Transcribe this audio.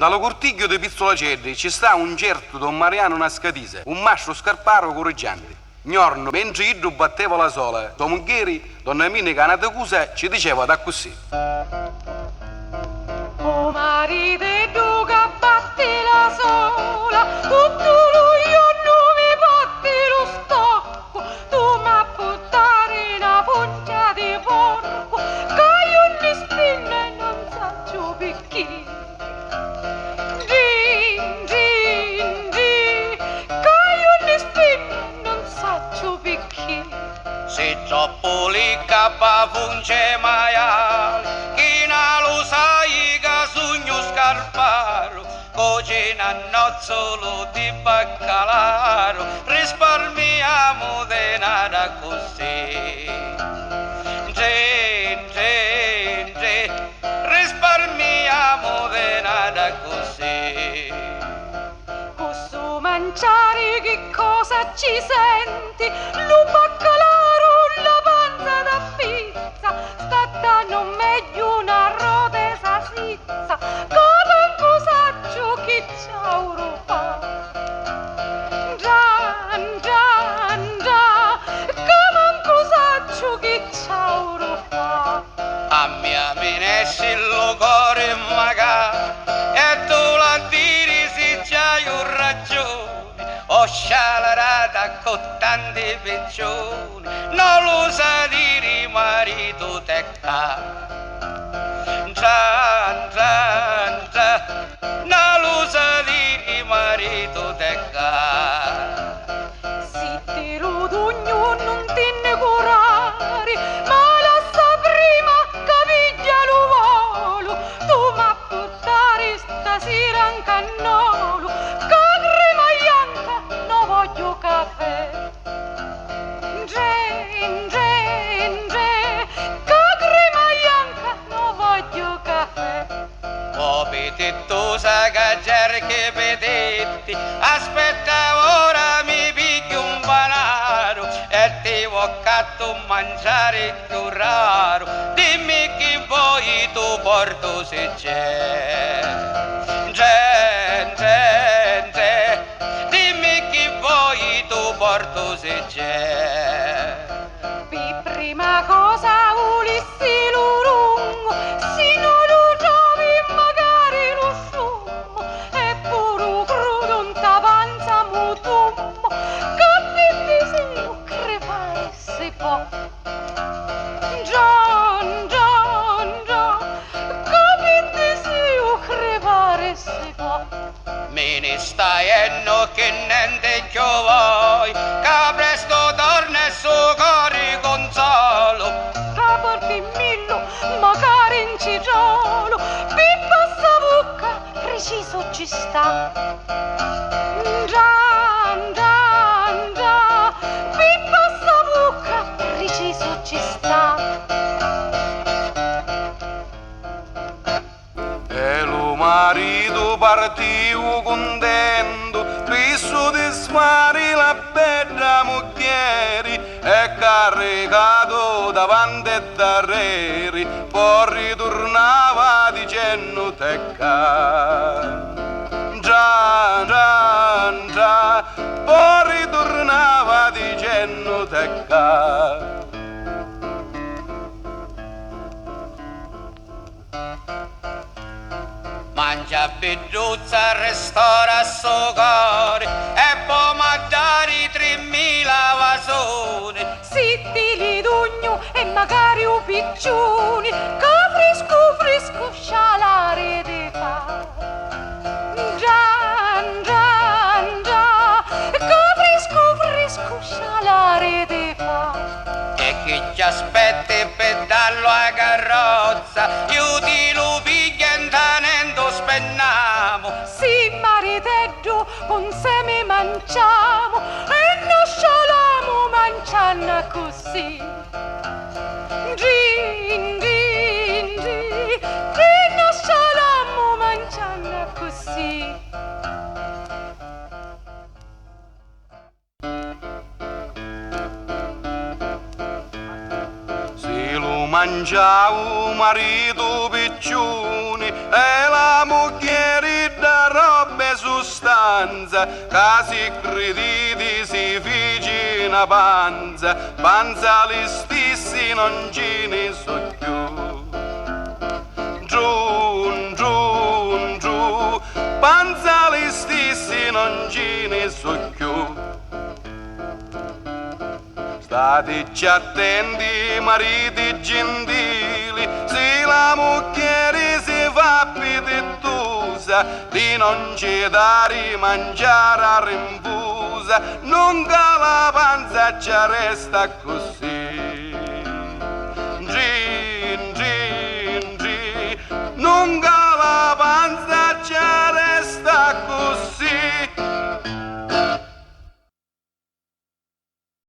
Dallo cortiglio di Pizzolacerri ci sta un certo Don Mariano Nascatise, un mastro scarparo correggiante. Gnorno, mentre io batteva la sola, sua moglie, donna Mina Canatacusa, ci diceva da così. O marito e tu che batti la sola, tutto lui non mi batti lo stocco, tu mi buttare una punta di porco, che io mi spinno e non saggio perché. Gin, gin, gin, che io mi spinno e non saggio perché. Se troppo li cappa funge maiale, chi non lo sai che sogno scarparo, cucina nozzolo di baccalaro, risparmiamo denaro così. Risparmiamo denaro così. Posso mangiare che cosa ci senti? Lo baccalaro, la panza da pizza, stattano meglio una rotesa sizza, che manco saggio che ciauro fa. Gian, gian, gian, che manco saggio che ciauro fa. A mia minesci lo cuore magari, e tu la diri se c'hai un ragione, ho scialarata con tanti piccioni, non lo sa dire marito te ca. Gian, gian, gian, non lo sa dire marito te ca. Se te lo dugno non te ne curare, ma lascia prima che piglia lo volo, tu mi buttare stasera in cannolo, che crema bianca non voglio caffè. Gen, gen, gen, che crema bianca non voglio caffè. Oh petito sa caggiare che pedetti, aspetta ora mi picchi un panaro e ti ho catto mangiare più raro, dimmi chi vuoi tu porto se c'è. Dimmi chi vuoi tu porto se c'è. Per prima cosa volissi lo lungo, se non lo trovi magari lo sciumo, e pure crudo un tavanza mutummo, che vedi se lo crepare si può. Gian, gian, gian, che vedi se lo crepare si può. Me ne stai e no che niente che vuoi, che presto torna e suo cuore consolo. Capo il millo, magari in cigiolo, pippa sta bocca, preciso ci sta. Gian, gian, gian, pippa sta bocca, preciso ci sta. E lo marito partiu contento, lui soddisfare la bella moglie, e caricato davanti e darreri, poi ritornava dicendo tecca. Già, già, già, poi ritornava dicendo tecca. Mangia peduzza, restaura sto cuore e poi mandare 3000 vasoni. Sitti li dugno e magari un piccioni, che fresco fresco scialare di fa. Gian, gian, gian, che fresco fresco scialare di fa. E chi ci aspetta per darlo a carrozza, io ti lo piglio intanendo spenniamo. Si maritello con seme manciamo e non sciolamo mancianna così. Gin, gin, gin, e non sciolamo mancianna così. Se lo mangiavo marito piccioni e la moglie panza, casi crediti si vicina panza, panza li stessi non ce ne so più. Giù, giù, giù, panza li stessi non ce ne so più. Stateci attenti, mariti gentili, se la moglie si fa appetitosa, di non ci dare mangiare a rinfusa, nunca la panza ci resta così.